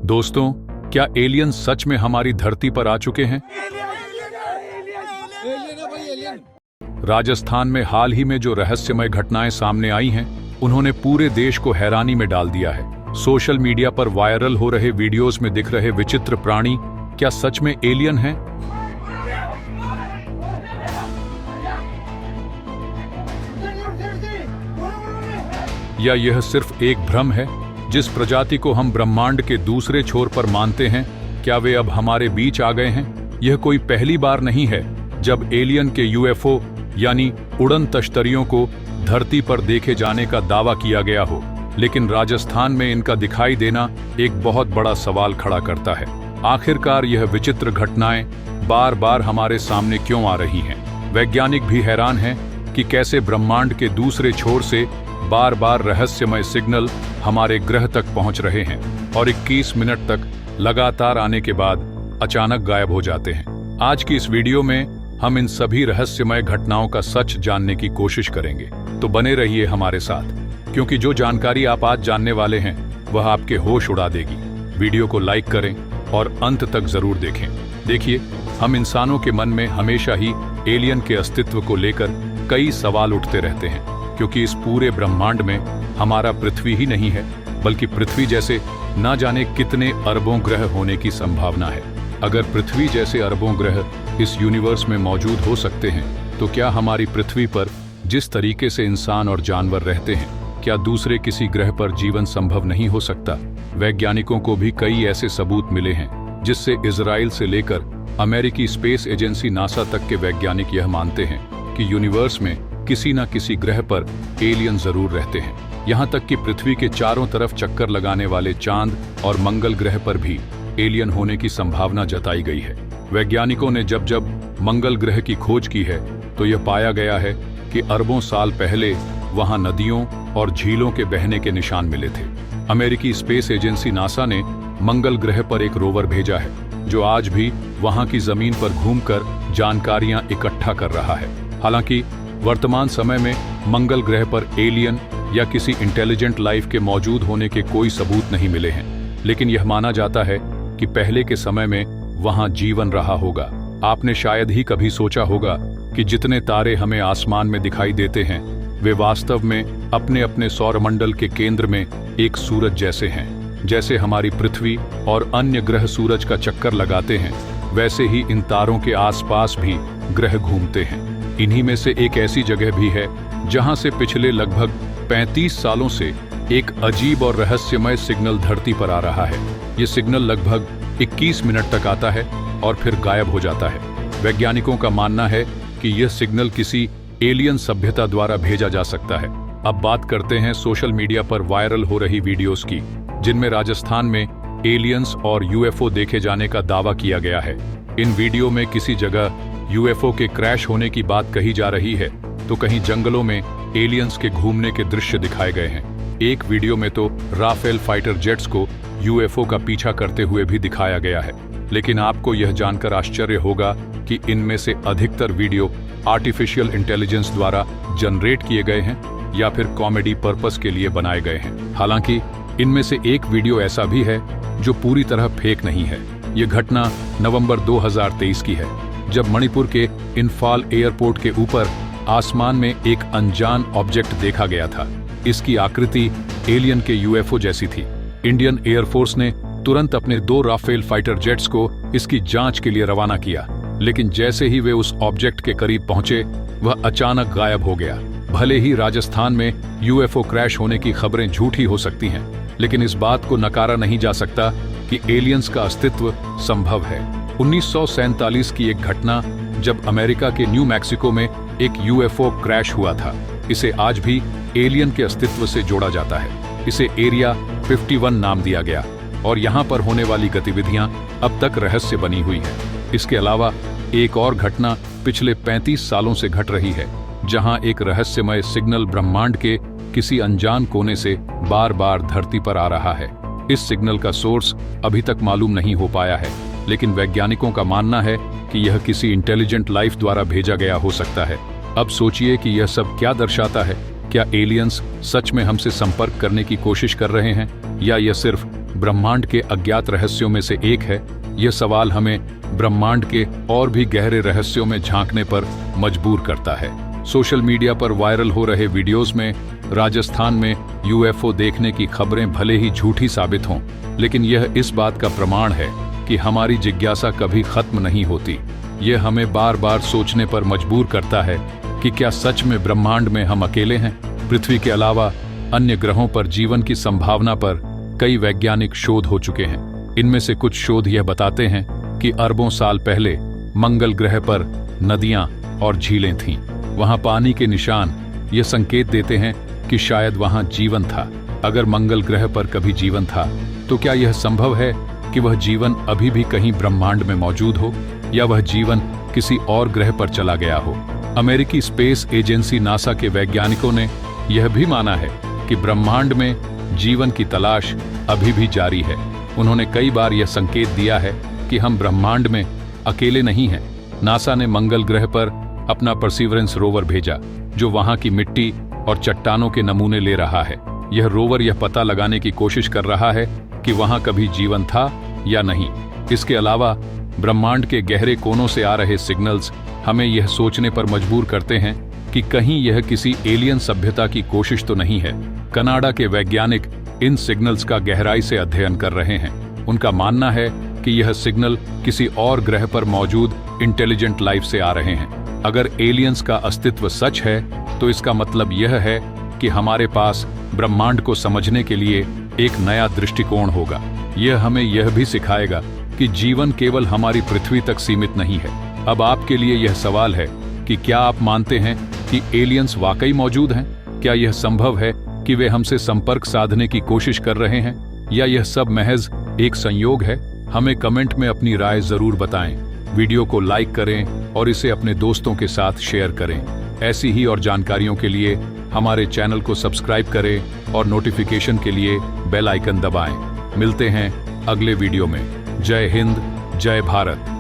दोस्तों, क्या एलियन सच में हमारी धरती पर आ चुके हैं? राजस्थान में हाल ही में जो रहस्यमय घटनाएं सामने आई हैं, उन्होंने पूरे देश को हैरानी में डाल दिया है। सोशल मीडिया पर वायरल हो रहे वीडियोस में दिख रहे विचित्र प्राणी क्या सच में एलियन हैं? या यह सिर्फ एक भ्रम है? जिस प्रजाति को हम ब्रह्मांड के दूसरे छोर पर मानते हैं, क्या वे अब हमारे बीच आ गए हैं? यह कोई पहली बार नहीं है जब एलियन के यूएफओ यानी उड़न तश्तरियों को धरती पर देखे जाने का दावा किया गया हो, लेकिन राजस्थान में इनका दिखाई देना एक बहुत बड़ा सवाल खड़ा करता है। आखिरकार यह विचित्र घटनाएं बार बार हमारे सामने क्यों आ रही हैं? वैज्ञानिक भी हैरान हैं कि कैसे ब्रह्मांड के दूसरे छोर से बार बार रहस्यमय सिग्नल हमारे ग्रह तक पहुंच रहे हैं और 21 मिनट तक लगातार आने के बाद अचानक गायब हो जाते हैं। आज की इस वीडियो में हम इन सभी रहस्यमय घटनाओं का सच जानने की कोशिश करेंगे, तो बने रहिए हमारे साथ, क्योंकि जो जानकारी आप आज जानने वाले हैं वह आपके होश उड़ा देगी। वीडियो को लाइक करें और अंत तक जरूर देखें। देखिए, हम इंसानों के मन में हमेशा ही एलियन के अस्तित्व को लेकर कई सवाल उठते रहते हैं, क्योंकि इस पूरे ब्रह्मांड में हमारा पृथ्वी ही नहीं है, बल्कि पृथ्वी जैसे ना जाने कितने अरबों ग्रह होने की संभावना है। अगर पृथ्वी जैसे अरबों ग्रह इस यूनिवर्स में मौजूद हो सकते हैं, तो क्या हमारी पृथ्वी पर जिस तरीके से इंसान और जानवर रहते हैं, क्या दूसरे किसी ग्रह पर जीवन संभव नहीं हो सकता? वैज्ञानिकों को भी कई ऐसे सबूत मिले हैं जिससे इजराइल से लेकर अमेरिकी स्पेस एजेंसी नासा तक के वैज्ञानिक यह मानते हैं कि यूनिवर्स में किसी न किसी ग्रह पर एलियन जरूर रहते हैं। यहाँ तक कि पृथ्वी के चारों तरफ चक्कर लगाने वाले चांद और मंगल ग्रह पर भी एलियन होने की संभावना जताई गई है। वैज्ञानिकों ने जब जब मंगल ग्रह की खोज की है, तो यह पाया गया है कि अरबों साल पहले वहां नदियों और झीलों के बहने के निशान मिले थे। अमेरिकी स्पेस एजेंसी नासा ने मंगल ग्रह पर एक रोवर भेजा है, जो आज भी वहां की जमीन पर घूमकर जानकारियां इकट्ठा कर रहा है। हालांकि वर्तमान समय में मंगल ग्रह पर एलियन या किसी इंटेलिजेंट लाइफ के मौजूद होने के कोई सबूत नहीं मिले हैं, लेकिन यह माना जाता है कि पहले के समय में वहां जीवन रहा होगा। आपने शायद ही कभी सोचा होगा कि जितने तारे हमें आसमान में दिखाई देते हैं, वे वास्तव में अपने अपने सौरमंडल के केंद्र में एक सूरज जैसे हैं। जैसे हमारी पृथ्वी और अन्य ग्रह सूरज का चक्कर लगाते हैं, वैसे ही इन तारों के आसपास भी ग्रह घूमते हैं। इन्हीं में से एक ऐसी जगह भी है जहां से पिछले लगभग 35 सालों से एक अजीब और रहस्यमय सिग्नल धरती पर आ रहा है। ये सिग्नल लगभग 21 मिनट तक आता है और फिर गायब हो जाता है। वैज्ञानिकों का मानना है कि यह सिग्नल किसी एलियन सभ्यता द्वारा भेजा जा सकता है। अब बात करते हैं सोशल मीडिया पर वायरल हो रही वीडियोस की, जिनमें राजस्थान में एलियंस और यूएफओ देखे जाने का दावा किया गया है। इन वीडियो में किसी जगह यूएफओ के क्रैश होने की बात कही जा रही है, तो कहीं जंगलों में एलियंस के घूमने के दृश्य दिखाए गए हैं। एक वीडियो में तो राफेल फाइटर जेट्स को यूएफओ का पीछा करते हुए भी दिखाया गया है। लेकिन आपको यह जानकर आश्चर्य होगा कि इनमें से अधिकतर वीडियो आर्टिफिशियल इंटेलिजेंस द्वारा जनरेट किए गए हैं या फिर कॉमेडी पर्पस के लिए बनाए गए हैं। हालांकि इनमें से एक वीडियो ऐसा भी है जो पूरी तरह फेक नहीं है। ये घटना नवंबर 2023 की है, जब मणिपुर के इंफाल एयरपोर्ट के ऊपर आसमान में एक अनजान ऑब्जेक्ट देखा गया था। इसकी आकृति एलियन के यूएफओ जैसी थी। इंडियन एयरफोर्स ने तुरंत अपने 2 राफेल फाइटर जेट्स को इसकी जांच के लिए रवाना किया, लेकिन जैसे ही वे उस ऑब्जेक्ट के करीब पहुंचे, वह अचानक गायब हो गया। भले ही राजस्थान में यूएफओ क्रैश होने की खबरें झूठी हो सकती हैं, लेकिन इस बात को नकारा नहीं जा सकता कि एलियंस का अस्तित्व संभव है। 1947 की एक घटना, जब अमेरिका के न्यू मैक्सिको में एक यूएफओ क्रैश हुआ था। इसे आज भी एलियन के अस्तित्व से जोड़ा जाता है। इसे एरिया 51 नाम दिया गया और यहाँ पर होने वाली गतिविधियां अब तक रहस्य बनी हुई है। इसके अलावा एक और घटना पिछले 35 सालों से घट रही है, जहां एक रहस्यमय सिग्नल ब्रह्मांड के किसी अनजान कोने से बार बार धरती पर आ रहा है। इस सिग्नल का सोर्स अभी तक मालूम नहीं हो पाया है, लेकिन वैज्ञानिकों का मानना है कि यह किसी इंटेलिजेंट लाइफ द्वारा भेजा गया हो सकता है। अब सोचिए कि यह सब क्या दर्शाता है। क्या एलियंस सच में हमसे संपर्क करने की कोशिश कर रहे हैं या यह सिर्फ ब्रह्मांड के अज्ञात रहस्यों में से एक है? यह सवाल हमें ब्रह्मांड के और भी गहरे रहस्यों में झांकने पर मजबूर करता है। सोशल मीडिया पर वायरल हो रहे वीडियोस में राजस्थान में यूएफओ देखने की खबरें भले ही झूठी साबित हों, लेकिन यह इस बात का प्रमाण है कि हमारी जिज्ञासा कभी खत्म नहीं होती। यह हमें बार बार सोचने पर मजबूर करता है कि क्या सच में ब्रह्मांड में हम अकेले हैं? पृथ्वी के अलावा अन्य ग्रहों पर जीवन की संभावना पर कई वैज्ञानिक शोध हो चुके हैं। इनमें से कुछ शोध यह बताते हैं कि अरबों साल पहले मंगल ग्रह पर नदियां और झीलें थीं। वहां पानी के निशान ये संकेत देते हैं कि शायद वहां जीवन था। अगर मंगल ग्रह पर कभी जीवन था तो क्या यह संभव है कि वह जीवन अभी भी कहीं ब्रह्मांड में मौजूद हो, या वह जीवन किसी और ग्रह पर चला गया हो? अमेरिकी स्पेस एजेंसी नासा के वैज्ञानिकों ने यह भी माना है कि ब्रह्मांड में जीवन की तलाश अभी भी जारी है। उन्होंने कई बार यह संकेत दिया है कि हम ब्रह्मांड में अकेले नहीं हैं। नासा ने मंगल ग्रह पर अपना परसिवरेंस रोवर भेजा, जो वहां की मिट्टी और चट्टानों के नमूने ले रहा है। यह रोवर यह पता लगाने की कोशिश कर रहा है कि वहां कभी जीवन था या नहीं। इसके अलावा ब्रह्मांड के गहरे कोनों से आ रहे सिग्नल्स हमें यह सोचने पर मजबूर करते हैं कि कहीं यह किसी एलियन सभ्यता की कोशिश तो नहीं है। कनाडा के वैज्ञानिक इन सिग्नल्स का गहराई से अध्ययन कर रहे हैं। उनका मानना है कि यह सिग्नल किसी और ग्रह पर मौजूद इंटेलिजेंट लाइफ से आ रहे हैं। अगर एलियंस का अस्तित्व सच है तो इसका मतलब यह है कि हमारे पास ब्रह्मांड को समझने के लिए एक नया दृष्टिकोण होगा। यह हमें यह भी सिखाएगा कि जीवन केवल हमारी पृथ्वी तक सीमित नहीं है। अब आपके लिए यह सवाल है कि क्या आप मानते हैं कि एलियंस वाकई मौजूद हैं? क्या यह संभव है कि वे हमसे संपर्क साधने की कोशिश कर रहे हैं, या यह सब महज एक संयोग है? हमें कमेंट में अपनी राय जरूर बताएं। वीडियो को लाइक करें और इसे अपने दोस्तों के साथ शेयर करें। ऐसी ही और जानकारियों के लिए हमारे चैनल को सब्सक्राइब करें और नोटिफिकेशन के लिए बेल आइकन दबाएं। मिलते हैं अगले वीडियो में। जय हिंद, जय भारत।